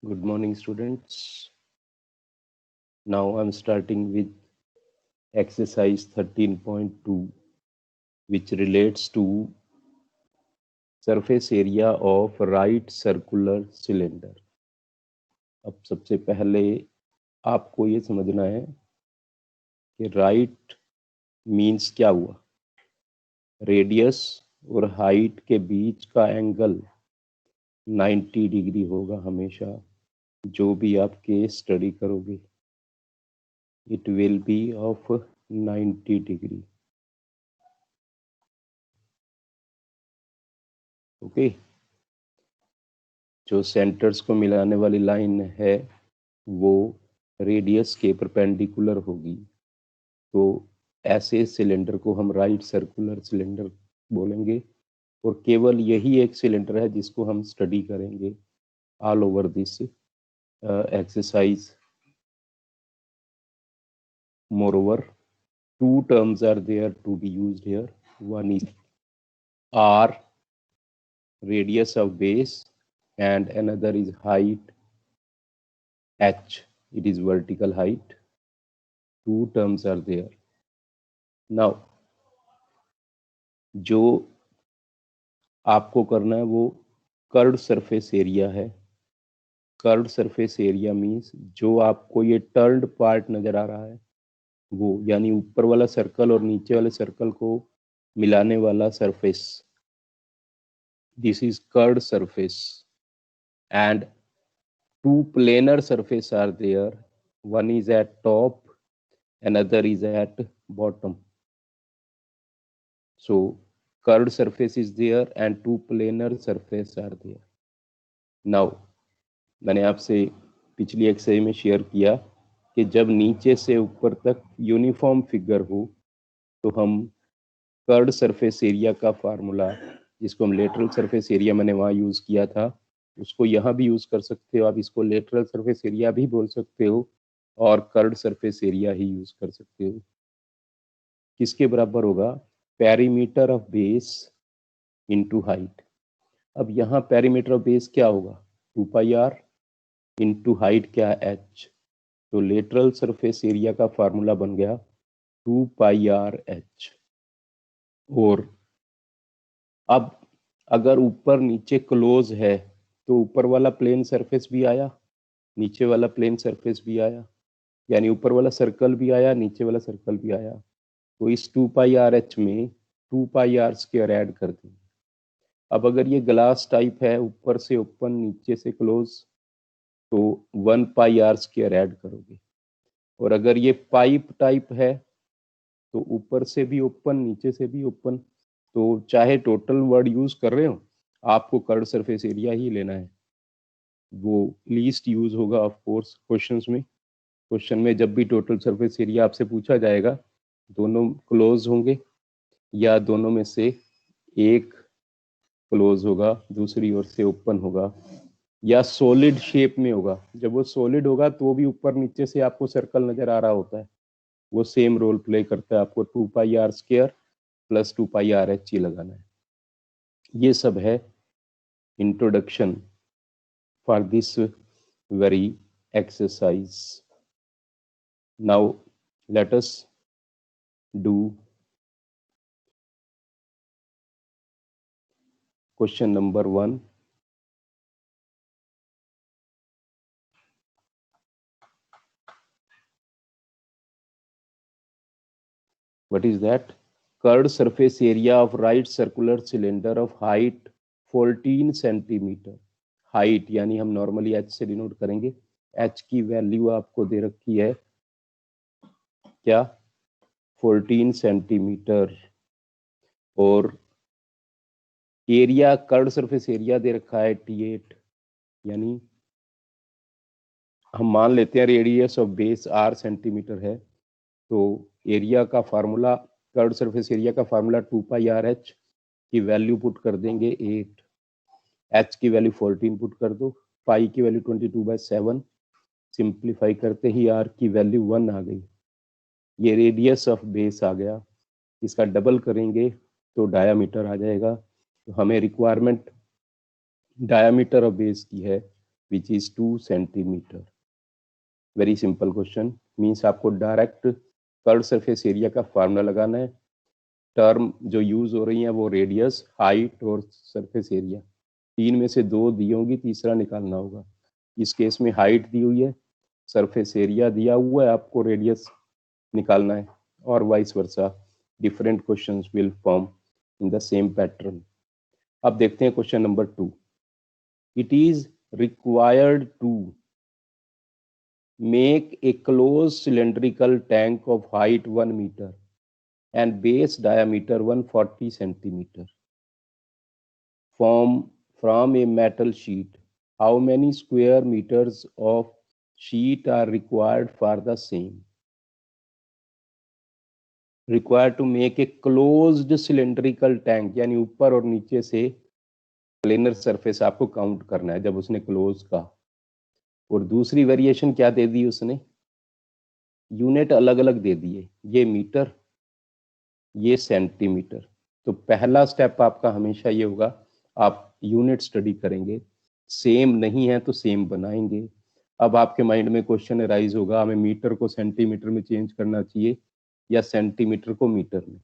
Good morning, students. Now I'm starting with exercise 13.2, which relates to surface area of right circular cylinder. अब सबसे पहले आपको ये समझना है कि राइट मीन्स क्या हुआ। रेडियस और हाइट के बीच का एंगल 90 डिग्री होगा हमेशा, जो भी आप केस स्टडी करोगे it will be of 90 degree. Okay, जो सेंटर्स को मिलाने वाली लाइन है वो रेडियस के परपेंडिकुलर होगी, तो ऐसे सिलेंडर को हम राइट सर्कुलर सिलेंडर बोलेंगे। और केवल यही एक सिलेंडर है जिसको हम स्टडी करेंगे all over this exercise. Moreover, two terms are there to be used here. One is r, radius of base, and another is height, h, it is vertical height. Two terms are there. Now जो आपको करना है वो curved surface area है। Curved surface area means जो आपको ये turned part नजर आ रहा है वो, यानी ऊपर वाला सर्कल और नीचे वाले सर्कल को मिलाने वाला surface, this is curved surface. And two planar surface are there, one is at top, another is at bottom. So curved surface is there and two planar surface are there. Now मैंने आपसे पिछली exercise में share किया कि जब नीचे से ऊपर तक यूनिफॉर्म फिगर हो तो हम कर्व्ड सरफेस एरिया का फार्मूला, जिसको हम लेटरल सरफेस एरिया मैंने वहाँ यूज किया था, उसको यहाँ भी यूज कर सकते हो। आप इसको लेटरल सरफेस एरिया भी बोल सकते हो और कर्व्ड सरफेस एरिया ही यूज कर सकते हो। किसके बराबर होगा? Perimeter of base into height. अब यहाँ पेरीमीटर ऑफ बेस क्या होगा? 2 पाई आर इनटू हाइट क्या है? एच। तो लेटरल सरफेस एरिया का फार्मूला बन गया 2 पाई आर एच। और अब अगर ऊपर नीचे क्लोज है तो ऊपर वाला प्लेन सरफेस भी आया, नीचे वाला प्लेन सरफेस भी आया, यानी ऊपर वाला सर्कल भी आया, नीचे वाला सर्कल भी आया। तो इस 2 पाई आर एच में 2 पाई आर स्क्वायर ऐड कर देंगे। अब अगर ये ग्लास टाइप है, ऊपर से ओपन नीचे से क्लोज, तो 1 पाई आर स्क्वायर ऐड करोगे। और अगर ये पाइप टाइप है तो ऊपर से भी ओपन नीचे से भी ओपन, तो चाहे टोटल वर्ड यूज कर रहे हो, आपको कर्व्ड सरफेस एरिया ही लेना है, वो लीस्ट यूज होगा ऑफ कोर्स क्वेश्चंस में। क्वेश्चन में जब भी टोटल सरफेस एरिया आपसे पूछा जाएगा, दोनों क्लोज होंगे या दोनों में से एक क्लोज होगा, दूसरी ओर से ओपन होगा, या सॉलिड शेप में होगा। जब वो सॉलिड होगा तो भी ऊपर नीचे से आपको सर्कल नजर आ रहा होता है, वो सेम रोल प्ले करता है। आपको 2 pi r square plus 2 pi are H ही लगाना है। ये सब है introduction for this very exercise. Now let us do question number 1। What is that? Curved surface area of right circular cylinder of height 14 centimetre. Height यानी हम normally H से denote करेंगे। एच की वैल्यू आपको दे रखी है क्या? 14 सेंटीमीटर। और एरिया, कर्व्ड सरफेस एरिया दे रखा है T8, यानी हम मान लेते हैं radius of base r centimetre है, तो एरिया का फार्मूला, कर्व्ड सरफेस एरिया का फार्मूला 2 पाई आर एच की वैल्यू पुट कर देंगे 8, एच की वैल्यू 14 पुट कर दो, पाई की वैल्यू 22/7, सिंप्लीफाई करते ही आर की वैल्यू 1 आ गई। ये रेडियस ऑफ बेस आ गया। इसका डबल करेंगे तो डायामीटर आ जाएगा। तो हमें रिक्वायरमेंट डायामीटर ऑफ बेस की है, which is 2 centimetre. Very simple question, means आपको डायरेक्ट कर्व सरफेस एरिया का फार्मूला लगाना है। टर्म जो यूज हो रही है वो रेडियस, हाइट और सरफेस एरिया, तीन में से दो दी होंगी, तीसरा निकालना होगा। इस केस में हाइट दी हुई है, सरफेस एरिया दिया हुआ है, आपको रेडियस निकालना है, और vice versa different questions will form in the same pattern. अब देखते हैं question number 2। It is required to make a closed cylindrical tank of height 1 meter and base diameter 140 centimeter from a metal sheet. How many square meters of sheet are required for the same? Required to make a closed cylindrical tank, यानी ऊपर और नीचे से planar surface आपको count करना है जब उसने क्लोज का। और दूसरी वेरिएशन क्या दे दी उसने, यूनिट अलग अलग दे दिए, ये मीटर, ये सेंटीमीटर। तो पहला स्टेप आपका हमेशा ये होगा, आप यूनिट स्टडी करेंगे, सेम नहीं है तो सेम बनाएंगे। अब आपके माइंड में क्वेश्चन राइज होगा, हमें मीटर को सेंटीमीटर में चेंज करना चाहिए या सेंटीमीटर को मीटर में।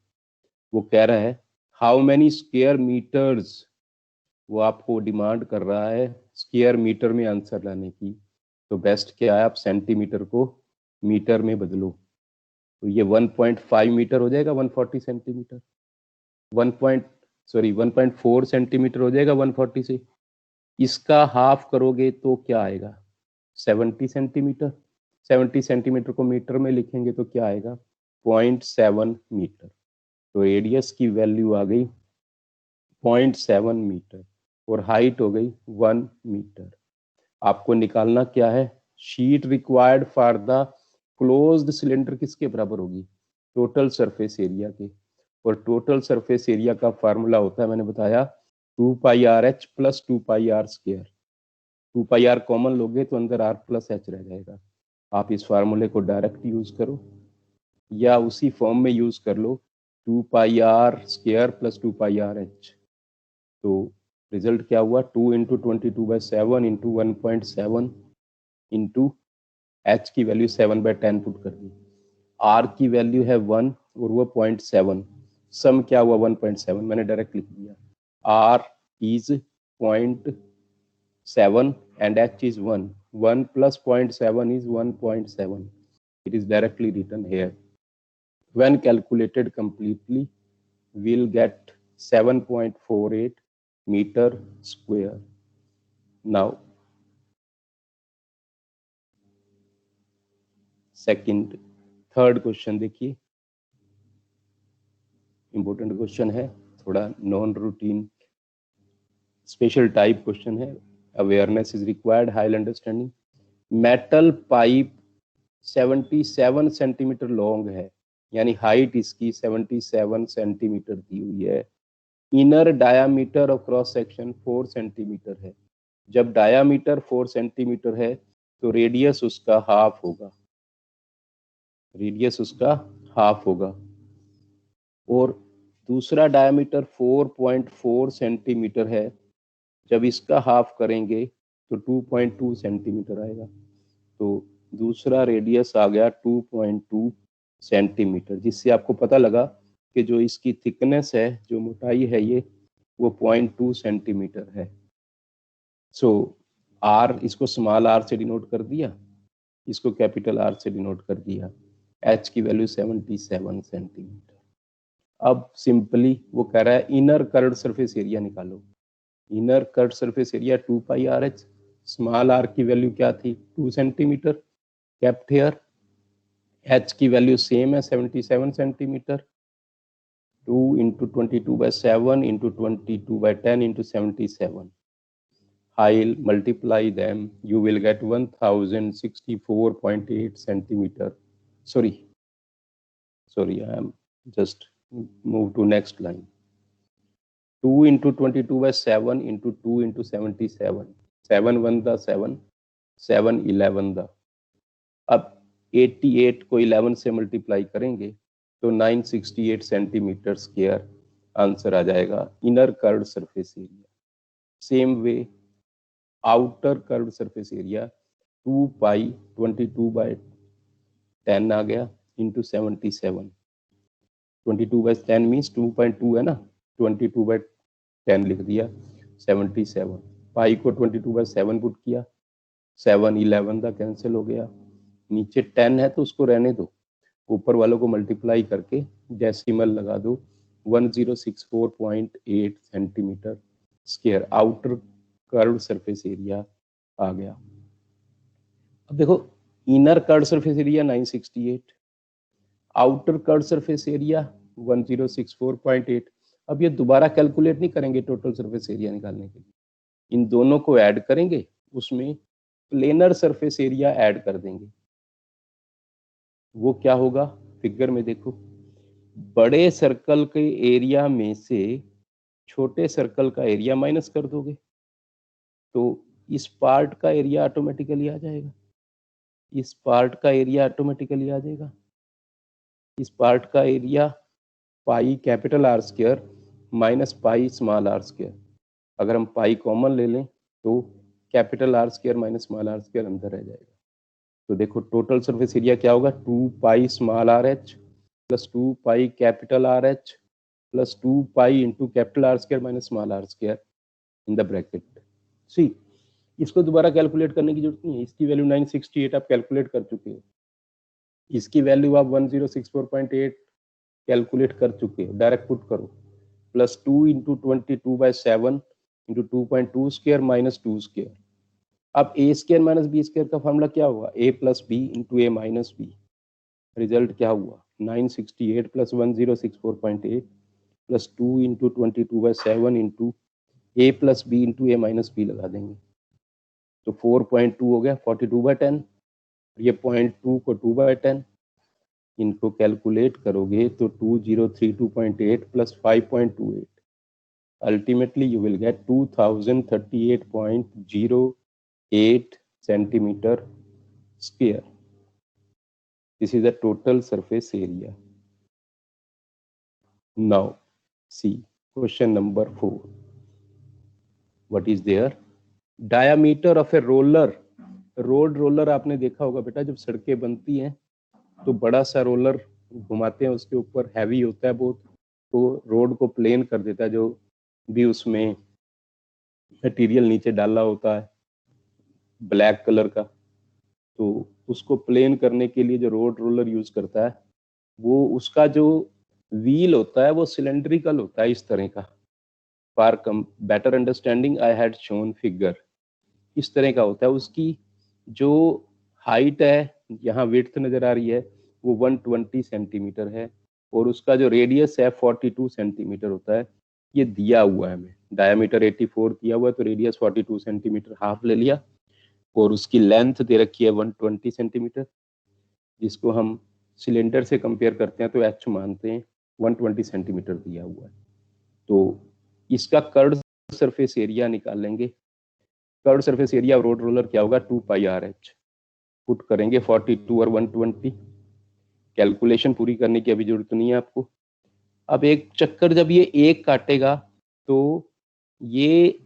वो कह रहा है हाउ मैनी स्क्वायर मीटर्स, वो आपको डिमांड कर रहा है स्क्वायर मीटर में आंसर लाने की। तो बेस्ट क्या है, आप सेंटीमीटर को मीटर में बदलो। तो ये 1.5 मीटर हो जाएगा 140 सेंटीमीटर, 1.4 सेंटीमीटर हो जाएगा 140 से। इसका हाफ करोगे तो क्या आएगा, 70 सेंटीमीटर। 70 सेंटीमीटर को मीटर में लिखेंगे तो क्या आएगा, 0.7 मीटर। तो रेडियस की वैल्यू आ गई 0.7 मीटर और हाइट हो गई 1 मीटर। आपको निकालना क्या है, sheet required for the closed cylinder किसके बराबर होगी, टोटल सरफेस एरिया के। और टोटल सरफेस एरिया का फार्मूला होता है, मैंने बताया 2 pi are H plus 2 pi r square. 2 pi r common लोगे तो अंदर आर प्लस एच रह जाएगा। आप इस फार्मूले को डायरेक्ट यूज करो या उसी फॉर्म में यूज कर लो, 2 pi r square plus 2 pi are H. तो रिजल्ट क्या हुआ, 2 इंटू 22/7 इंटू 1.7 इंटू एच की वैल्यू 7/10 पुट कर दी, आर की वैल्यू है 1 और वो 0.7, सम क्या हुआ 1.7, मैंने डायरेक्ट लिख दिया। R is 0.7 and H is 1 plus 0.7 is 1.7. It is directly written here. When calculated completely, we'll get 7.48 meter square. Now, third question देखिए, इंपॉर्टेंट क्वेश्चन है, थोड़ा non routine special type question है। Awareness is required, high understanding. Metal pipe 77 centimetre long है, यानी height इसकी 77 centimetre दी हुई है। Inner diameter of cross section 4 centimetre है। जब डायामीटर 4 सेंटीमीटर है तो रेडियस उसका हाफ होगा, रेडियस उसका हाफ होगा। और दूसरा डायमीटर 4.4 सेंटीमीटर है, जब इसका हाफ करेंगे तो 2.2 सेंटीमीटर आएगा। तो दूसरा रेडियस आ गया 2.2 सेंटीमीटर, जिससे आपको पता लगा कि जो इसकी थिकनेस है, जो मोटाई है ये, वो 0.2 सेंटीमीटर है। सो आर, इसको स्मॉल आर से डिनोट कर दिया, इसको कैपिटल आर से डिनोट कर दिया। एच की वैल्यू 77 सेंटीमीटर। अब सिंपली वो कह रहा है इनर कर्व्ड सरफेस एरिया निकालो। Inner curved surface area 2 pi are H, small R की वैल्यू क्या थी 2 सेंटीमीटर, केप्ट हियर। एच की वैल्यू सेम है 77 centimeter. 2 into 22/7 into 22/10 into 77. I'll multiply them, you will get 1064.8 centimeter. Sorry, I am just move to next line. 2 into 22/7 into 2 into 77. 7 1 the 7, 7 11 the. अब 88 को 11 से multiply करेंगे तो 968 centimetre square answer आ जाएगा inner curved surface area. Same way outer curved surface area 2 पाई 22/10 आ गया into 77। 22/10 means 2.2 है ना, 22/10 लिख दिया, 77। पाई को 22/7 पुट किया, 7 11 का कैंसिल हो गया, नीचे 10 है तो उसको रहने दो, ऊपर वालों को मल्टीप्लाई करके डेसिमल लगा दो, 1064.8 centimetre square outer curved surface area आ गया। अब देखो inner curved surface area 968, outer curved surface area 1064.8। अब ये दोबारा कैलकुलेट नहीं करेंगे टोटल सरफेस एरिया निकालने के लिए, इन दोनों को ऐड करेंगे, उसमें प्लेनर सरफेस एरिया ऐड कर देंगे। वो क्या होगा, फिगर में देखो, बड़े सर्कल के एरिया में से छोटे सर्कल का एरिया माइनस कर दोगे तो इस पार्ट का एरिया ऑटोमेटिकली आ जाएगा, इस पार्ट का एरिया ऑटोमेटिकली आ जाएगा, इस पार्ट का area pi capital R square minus pi small R square. अगर हम पाई कॉमन ले लें तो capital R square minus small R square अंदर रह जाएगा। तो देखो टोटल सरफेस एरिया क्या होगा, 2 pi small R H plus 2 pi capital R H plus 2 pi into capital R square minus small R square in the bracket. See, इसको दोबारा calculate करने की जरूरत नहीं है, इसकी वैल्यू 968 आप कैलकुलेट कर चुके हो, इसकी वैल्यू आप 1064.8 कैलकुलेट कर चुके हो, डायरेक्ट पुट करो, plus 2 into 22/7 into 2.2 square minus 2 square. अब ए स्क्वायर माइनस बी स्क्वायर का फॉर्मूला क्या हुआ, ए प्लस बी इंटू ए माइनस बी। रिजल्ट क्या हुआ, 968 प्लस 1064.8 प्लस 2 इंटू 22/7 इंटू ए प्लस बी इंटू ए माइनस बी लगा देंगे तो 4.2 हो गया 42/10। ये 0.2 को 2/10, इनको कैलकुलेट करोगे तो 2032.8 plus 5.28, ultimately you will get 2038.08 centimeter square. This is the total surface area. Now see question number 4. What is there? Diameter of a roller. Road roller आपने देखा होगा बेटा, जब सड़कें बनती हैं तो बड़ा सा रोलर घुमाते हैं, उसके ऊपर हैवी होता है बहुत, तो रोड को प्लेन कर देता है, जो भी उसमें मटेरियल नीचे डाला होता है ब्लैक कलर का, तो उसको प्लेन करने के लिए जो रोड रोलर यूज करता है, वो उसका जो व्हील होता है वो सिलेंड्रिकल होता है इस तरह का। For better understanding I had shown figure, इस तरह का होता है। उसकी जो हाइट है, यहाँ विड्थ नजर आ रही है, वो 120 सेंटीमीटर है, और उसका जो रेडियस है 42 सेंटीमीटर होता है। ये दिया हुआ है हमें, डायमीटर 84 दिया हुआ है, तो रेडियस 42 सेंटीमीटर हाफ ले लिया, और उसकी लेंथ दे रखी है 120 सेंटीमीटर, जिसको हम सिलेंडर से कंपेयर करते हैं तो एच मानते हैं, 120 सेंटीमीटर दिया हुआ है। तो इसका कर्व्ड सरफेस एरिया निकालेंगे। Curved surface area of road roller क्या होगा, 2 पाई आर एच। पुट करेंगे 42 और 120, कैलकुलेशन पूरी करने की अभी जरूरत नहीं है आपको। अब एक चक्कर जब ये एक काटेगा तो ये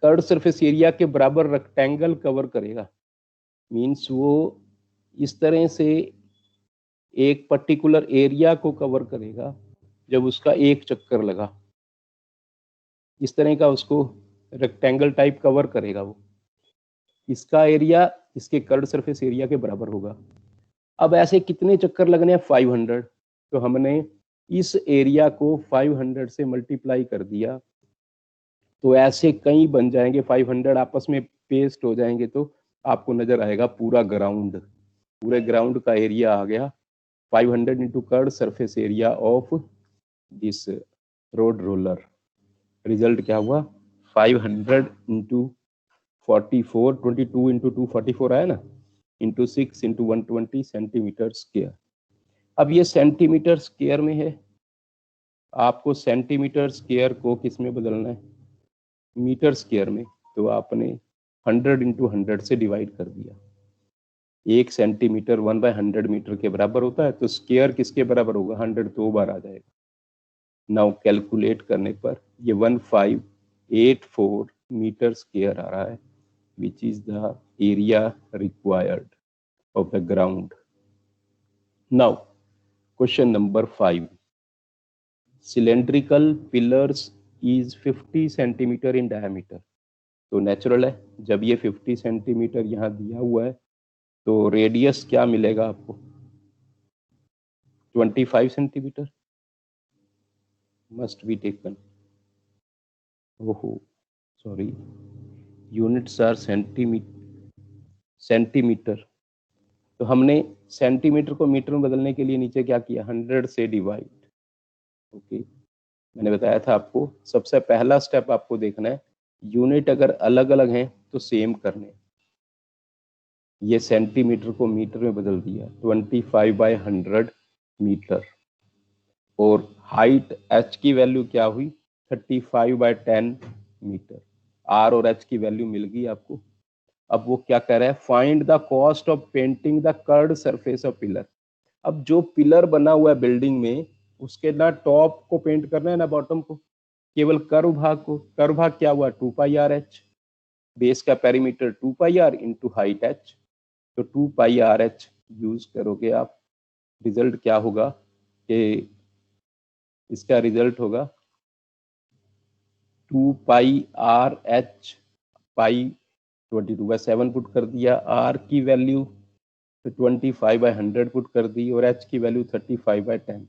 कर्व्ड सरफेस एरिया के बराबर रेक्टेंगल कवर करेगा, मीन्स वो इस तरह से एक पर्टिकुलर एरिया को कवर करेगा जब उसका एक चक्कर लगा, इस तरह का उसको रेक्टेंगल टाइप कवर करेगा वो। इसका एरिया इसके कर्व्ड सरफेस एरिया के बराबर होगा। अब ऐसे कितने चक्कर लगने हैं, 500। तो हमने इस एरिया को 500 से मल्टीप्लाई कर दिया, तो ऐसे कई बन जाएंगे, 500 आपस में पेस्ट हो जाएंगे, तो आपको नजर आएगा पूरा ग्राउंड, पूरे ग्राउंड का एरिया आ गया 500 into curved surface area of this road roller. Result क्या हुआ, 500 इंटू 44, 22 इंटू 2 44 आया ना, इंटू 6 इंटू 120 सेंटीमीटर स्क्वायर। अब ये सेंटीमीटर स्क्वायर में है, आपको सेंटीमीटर स्क्वायर को किस में बदलना है, मीटर स्क्वायर में। तो आपने 100 इंटू 100 से डिवाइड कर दिया, 1 सेंटीमीटर 1/100 मीटर के बराबर होता है, तो स्क्वायर किसके बराबर होगा, 100 2 बार आ जाएगा। नाउ कैलकुलेट करने पर ये 1584 मीटर स्क्वायर आ रहा है, which is the area required of the ground. Now, question number 5. Cylindrical pillars is 50 centimeter in diameter. तो नेचुरल है, जब ये 50 सेंटीमीटर यहाँ दिया हुआ है तो रेडियस क्या मिलेगा आपको? 25 सेंटीमीटर मस्ट बी टेकन. ओहो सॉरी, यूनिट्स आर सेंटीमीटर. तो हमने सेंटीमीटर को मीटर में बदलने के लिए नीचे क्या किया? 100 से डिवाइड. ओके, मैंने बताया था आपको सबसे पहला स्टेप आपको देखना है, यूनिट अगर अलग अलग हैं तो सेम करने. ये सेंटीमीटर को मीटर में बदल दिया, 25/100 मीटर. और हाइट h की वैल्यू क्या हुई? 35/10 मीटर. r और h की वैल्यू मिल गई आपको. अब वो क्या कह रहा है? Find the cost of painting the curved surface of pillar. अब जो पिलर बना हुआ है बिल्डिंग में, उसके ना टॉप को पेंट करना है ना बॉटम को, केवल कर्व भाग को. कर्व भाग क्या हुआ? 2πr/h. बेस का perimeter 2πr into height h, तो 2πr/h यूज करोगे आप. रिजल्ट क्या होगा कि इसका रिजल्ट होगा 2πr/h पाई 22/7 पुट कर दिया, r की वैल्यू 25/100 पुट कर दी और h की वैल्यू 35/10.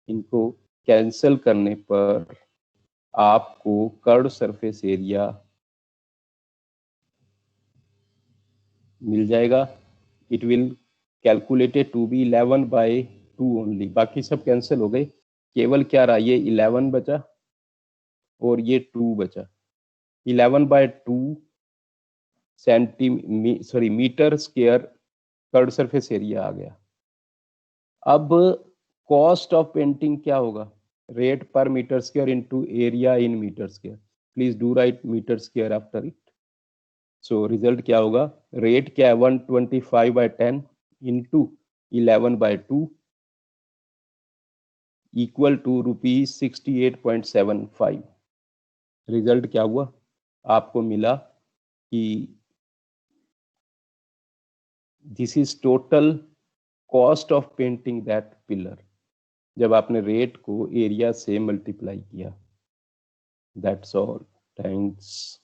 इनको कैंसिल करने पर आपको कर्व्ड सरफेस एरिया मिल जाएगा. It will calculated to be 11/2 only. बाकी सब कैंसिल हो गए, केवल क्या रहा? ये 11 बचा और ये 2 बचा. 11/2 metre square curved surface area आ गया. अब कॉस्ट ऑफ पेंटिंग क्या होगा? Rate per metre square into area in metre square. Please do write metre square after it. So result क्या होगा? रेट क्या है? 125/10 इंटू 11/2 इक्वल टू ₹68.75. रिजल्ट क्या हुआ? आपको मिला कि this is total cost of painting that pillar, जब आपने रेट को एरिया से मल्टीप्लाई किया. That's all. थैंक्स.